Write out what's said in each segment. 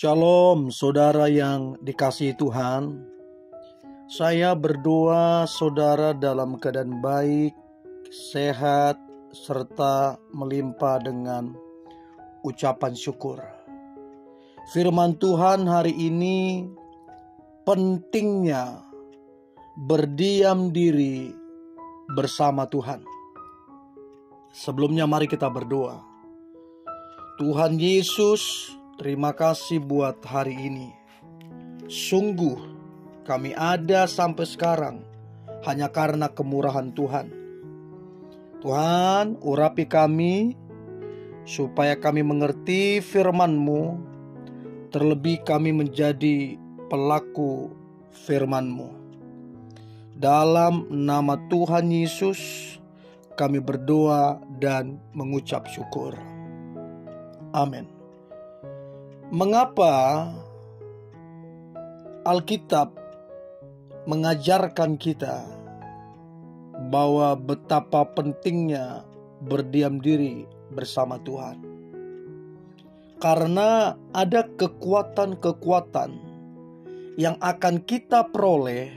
Shalom saudara yang dikasihi Tuhan. Saya berdoa saudara dalam keadaan baik, sehat, serta melimpah dengan ucapan syukur. Firman Tuhan hari ini, pentingnya berdiam diri bersama Tuhan. Sebelumnya mari kita berdoa. Tuhan Yesus, terima kasih buat hari ini. Sungguh kami ada sampai sekarang hanya karena kemurahan Tuhan. Tuhan, urapi kami supaya kami mengerti firman-Mu, terlebih kami menjadi pelaku firman-Mu. Dalam nama Tuhan Yesus kami berdoa dan mengucap syukur. Amin. Mengapa Alkitab mengajarkan kita bahwa betapa pentingnya berdiam diri bersama Tuhan? Karena ada kekuatan-kekuatan yang akan kita peroleh,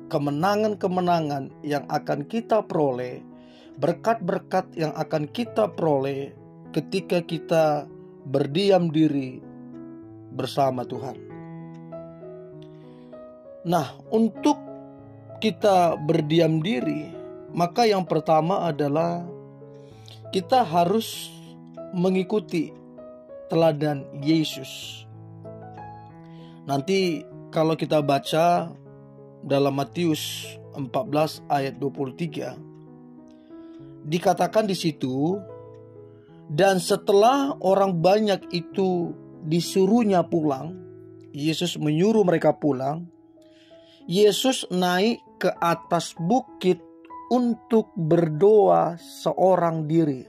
kemenangan-kemenangan yang akan kita peroleh, berkat-berkat yang akan kita peroleh ketika kita berdiam diri bersama Tuhan. Nah, untuk kita berdiam diri, maka yang pertama adalah kita harus mengikuti teladan Yesus. Nanti kalau kita baca dalam Matius 14 ayat 23, dikatakan di situ, dan setelah orang banyak itu disuruhnya pulang, Yesus menyuruh mereka pulang, Yesus naik ke atas bukit untuk berdoa seorang diri.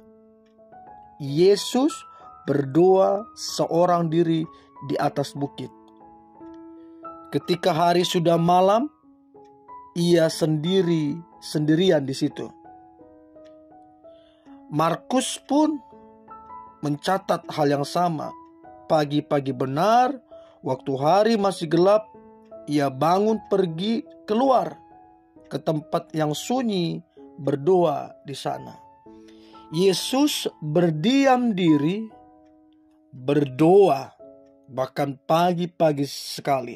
Yesus berdoa seorang diri di atas bukit. Ketika hari sudah malam, ia sendirian di situ. Markus pun mencatat hal yang sama. Pagi-pagi benar, waktu hari masih gelap, ia bangun pergi keluar ke tempat yang sunyi berdoa di sana. Yesus berdiam diri, berdoa, bahkan pagi-pagi sekali.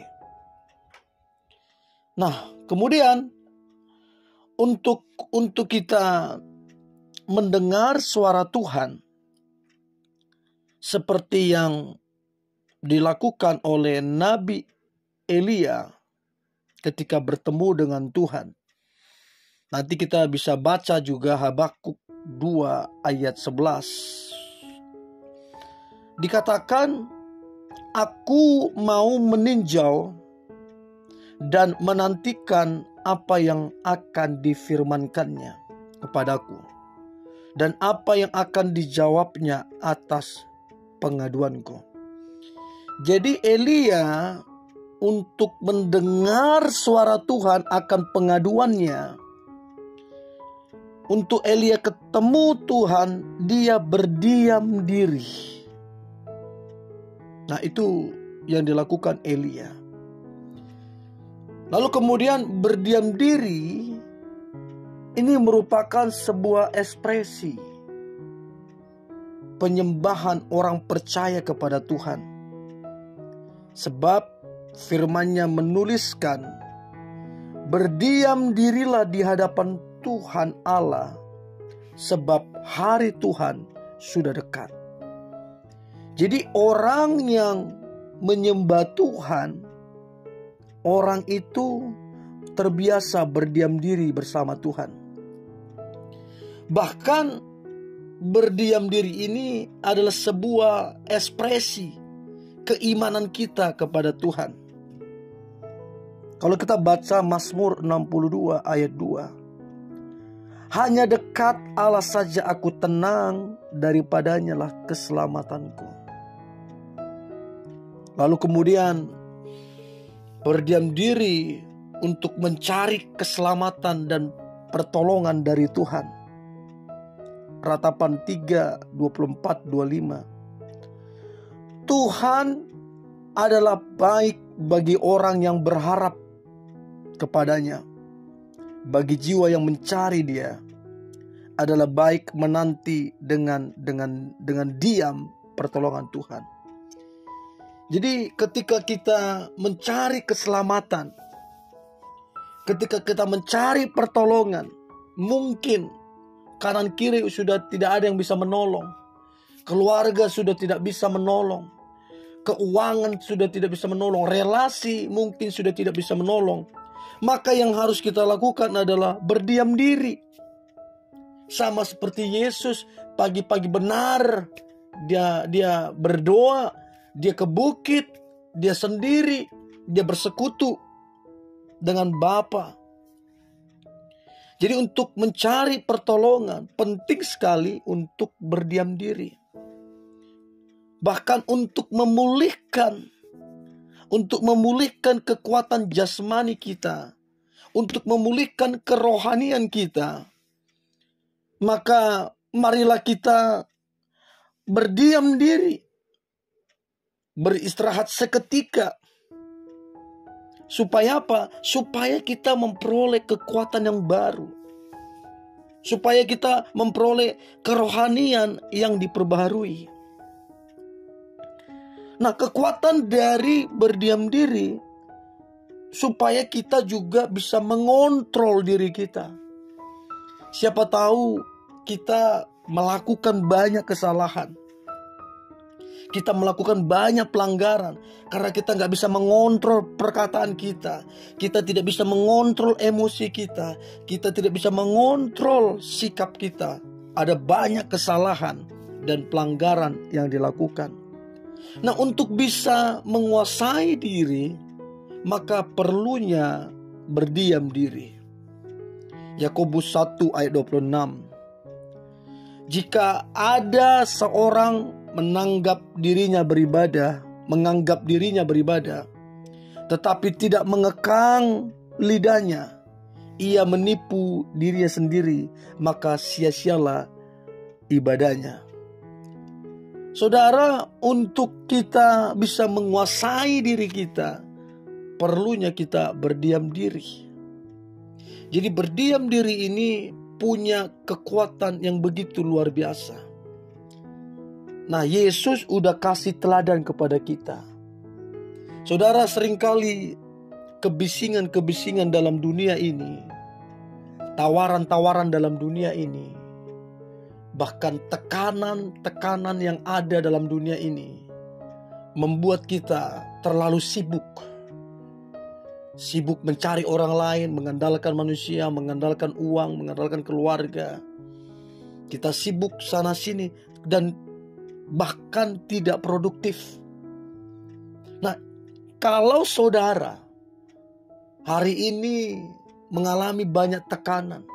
Nah, kemudian untuk kita mendengar suara Tuhan seperti yang dilakukan oleh Nabi Elia ketika bertemu dengan Tuhan. Nanti kita bisa baca juga Habakuk 2 ayat 11. Dikatakan, aku mau meninjau dan menantikan apa yang akan difirmankannya kepadaku, dan apa yang akan dijawabnya atas pengaduanku. Jadi Elia untuk mendengar suara Tuhan akan pengaduannya, untuk Elia ketemu Tuhan, dia berdiam diri. Nah, itu yang dilakukan Elia. Lalu kemudian berdiam diri ini merupakan sebuah ekspresi penyembahan orang percaya kepada Tuhan. Sebab firman-Nya menuliskan, berdiam dirilah di hadapan Tuhan Allah, sebab hari Tuhan sudah dekat. Jadi orang yang menyembah Tuhan, orang itu terbiasa berdiam diri bersama Tuhan. Bahkan berdiam diri ini adalah sebuah ekspresi keimanan kita kepada Tuhan. Kalau kita baca Mazmur 62 ayat 2, hanya dekat Allah saja aku tenang, daripadanya lah keselamatanku. Lalu kemudian berdiam diri untuk mencari keselamatan dan pertolongan dari Tuhan. Ratapan 3, 24, 25. Tuhan adalah baik bagi orang yang berharap kepadanya. Bagi jiwa yang mencari Dia adalah baik menanti dengan diam pertolongan Tuhan. Jadi ketika kita mencari keselamatan, ketika kita mencari pertolongan, mungkin kanan kiri sudah tidak ada yang bisa menolong, keluarga sudah tidak bisa menolong, keuangan sudah tidak bisa menolong, relasi mungkin sudah tidak bisa menolong. Maka yang harus kita lakukan adalah berdiam diri. Sama seperti Yesus, pagi-pagi benar dia berdoa, dia ke bukit, dia sendiri, dia bersekutu dengan Bapa. Jadi untuk mencari pertolongan penting sekali untuk berdiam diri. Bahkan untuk memulihkan kekuatan jasmani kita, untuk memulihkan kerohanian kita, maka marilah kita berdiam diri, beristirahat seketika. Supaya apa? Supaya kita memperoleh kekuatan yang baru. Supaya kita memperoleh kerohanian yang diperbaharui. Nah, kekuatan dari berdiam diri supaya kita juga bisa mengontrol diri kita. Siapa tahu kita melakukan banyak kesalahan, kita melakukan banyak pelanggaran karena kita nggak bisa mengontrol perkataan kita. Kita tidak bisa mengontrol emosi kita. Kita tidak bisa mengontrol sikap kita. Ada banyak kesalahan dan pelanggaran yang dilakukan. Nah, untuk bisa menguasai diri, maka perlunya berdiam diri. Yakobus 1 ayat 26. Jika ada seorang menganggap dirinya beribadah, tetapi tidak mengekang lidahnya, ia menipu dirinya sendiri, maka sia-sialah ibadahnya. Saudara, untuk kita bisa menguasai diri kita, perlunya kita berdiam diri. Jadi berdiam diri ini punya kekuatan yang begitu luar biasa. Nah, Yesus udah kasih teladan kepada kita. Saudara, seringkali kebisingan-kebisingan dalam dunia ini, tawaran-tawaran dalam dunia ini, bahkan tekanan-tekanan yang ada dalam dunia ini membuat kita terlalu sibuk mencari orang lain, mengandalkan manusia, mengandalkan uang, mengandalkan keluarga. Kita sibuk sana sini dan bahkan tidak produktif. Nah, kalau saudara hari ini mengalami banyak tekanan,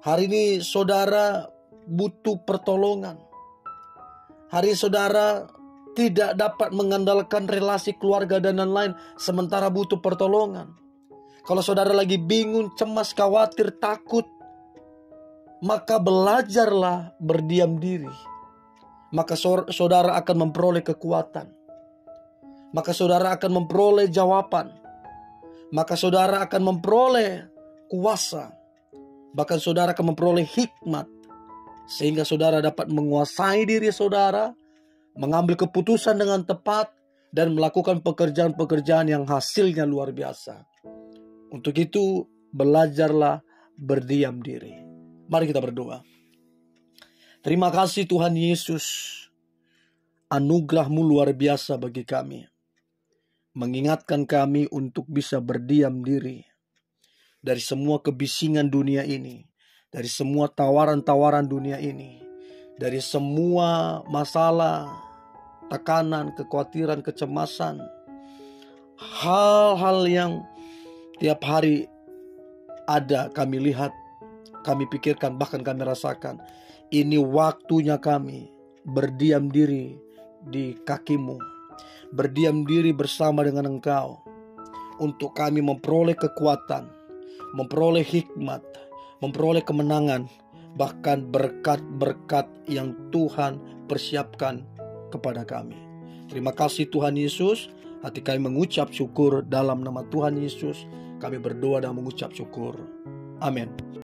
hari ini saudara butuh pertolongan, hari ini saudara tidak dapat mengandalkan relasi keluarga dan lain-lain, sementara butuh pertolongan. Kalau saudara lagi bingung, cemas, khawatir, takut, maka belajarlah berdiam diri. Maka saudara akan memperoleh kekuatan. Maka saudara akan memperoleh jawaban. Maka saudara akan memperoleh kuasa. Bahkan saudara akan memperoleh hikmat. Sehingga saudara dapat menguasai diri saudara, mengambil keputusan dengan tepat, dan melakukan pekerjaan-pekerjaan yang hasilnya luar biasa. Untuk itu, belajarlah berdiam diri. Mari kita berdoa. Terima kasih Tuhan Yesus, anugerah-Mu luar biasa bagi kami. Mengingatkan kami untuk bisa berdiam diri dari semua kebisingan dunia ini, dari semua tawaran-tawaran dunia ini, dari semua masalah, tekanan, kekhawatiran, kecemasan, hal-hal yang tiap hari ada kami lihat, kami pikirkan, bahkan kami rasakan. Ini waktunya kami berdiam diri di kaki-Mu, berdiam diri bersama dengan Engkau, untuk kami memperoleh kekuatan, memperoleh hikmat, memperoleh kemenangan, bahkan berkat-berkat yang Tuhan persiapkan kepada kami. Terima kasih Tuhan Yesus. Hati kami mengucap syukur dalam nama Tuhan Yesus. Kami berdoa dan mengucap syukur. Amin.